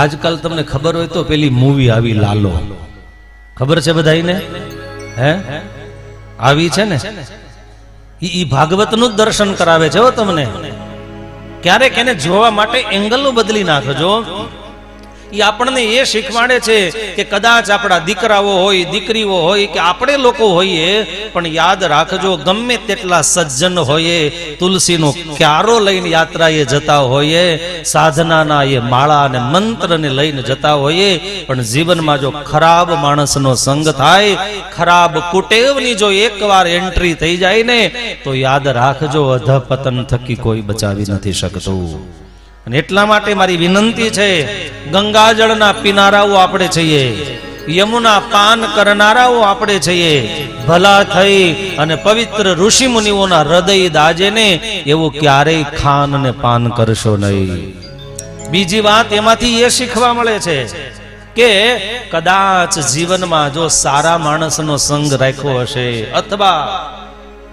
આજકાલ તમને ખબર હોય તો પેલી મૂવી આવી લાલો, ખબર છે બધાઈને? હે આવી છે ને, ઈ ભાગવત નું દર્શન કરાવે છે હો તમને. ક્યારેક એને જોવા માટે એંગલો બદલી નાખજો. ઈ આપણને એ શીખવાડે છે કે કદાચ આપણા દીકરાઓ હોય, દીકરીઓ હોય કે આપણે લોકો હોઈએ, પણ યાદ રાખજો ગમે તેટલા સજ્જન હોઈએ, તુલસીનો ક્યારો લઈને યાત્રાએ જતા હોઈએ, સાધનાના એ માળા અને મંત્રને લઈને જતા હોઈએ, પણ જીવનમાં જો ખરાબ માણસનો સંગ થાય, ખરાબ કુટેવની જો એકવાર એન્ટ્રી થઈ જાય ને, તો યાદ રાખજો અધપતન થકી કોઈ બચાવી નથી શકતું. અને એટલા માટે મારી વિનંતી છે, ગંગાજળના પીનારાઓ આપણે છીએ, યમુના પાન કરનારાઓ આપણે છીએ. ભલા થઈ અને પવિત્ર ઋષિ મુનિઓના હૃદય દાજે ને એવું ક્યારેય ખાન ને પાન કરશો નહીં. બીજી વાત એમાંથી એ શીખવા મળે છે કે કદાચ જીવનમાં જો સારા માણસનો સંગ રાખ્યો હશે, અથવા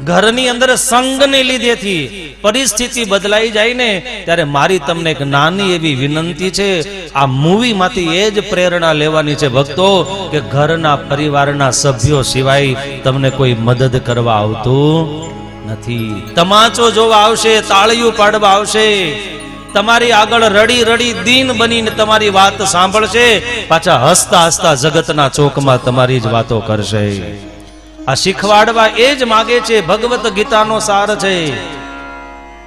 ઘરની અંદર સંગને લીધેથી પરિસ્થિતિ બદલાઈ જાય ને, ત્યારે મારી તમને એક નાની એવી વિનંતી છે, આ મૂવી માંથી એ જ પ્રેરણા લેવાની છે ભક્તો, કે ઘરના પરિવારના સભ્યો સિવાય તમને કોઈ મદદ કરવા આવતું નથી. તમાચો જોવા આવશે, તાળીયું પાડવા આવશે, તમારી આગળ રડી રડી દીન બનીને તમારી વાત સાંભળશે, પાછા હસતા હસતા જગતના ચોકમાં તમારી જ વાતો કરશે. આ શીખવાડવા એ જ માગે છે. ભગવત ગીતાનો સાર છે.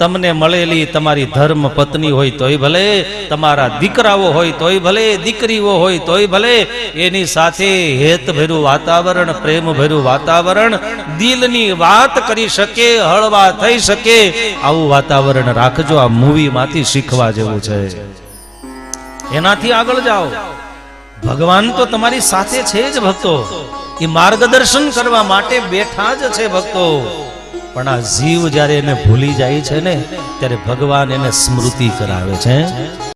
તમને મળેલી તમારી ધર્મ પત્ની હોય તોય ભલે, તમારા દીકરાઓ હોય તોય ભલે, દીકરીઓ હોય તોય ભલે, એની સાથે હેત ભર્યું વાતાવરણ, પ્રેમ ભર્યું વાતાવરણ, દિલની વાત કરી શકે, હળવા થઈ શકે, આવું વાતાવરણ રાખજો. આ મૂવી માંથી શીખવા જેવું છે. એનાથી આગળ જાઓ. ભગવાન તો તમારી સાથે છે જ ભક્તો, એ માર્ગદર્શન કરવા માટે બેઠા જ છે ભક્તો. પણ આ જીવ જ્યારે એને ભૂલી જાય છે ને, ત્યારે ભગવાન એને સ્મૃતિ કરાવે છે.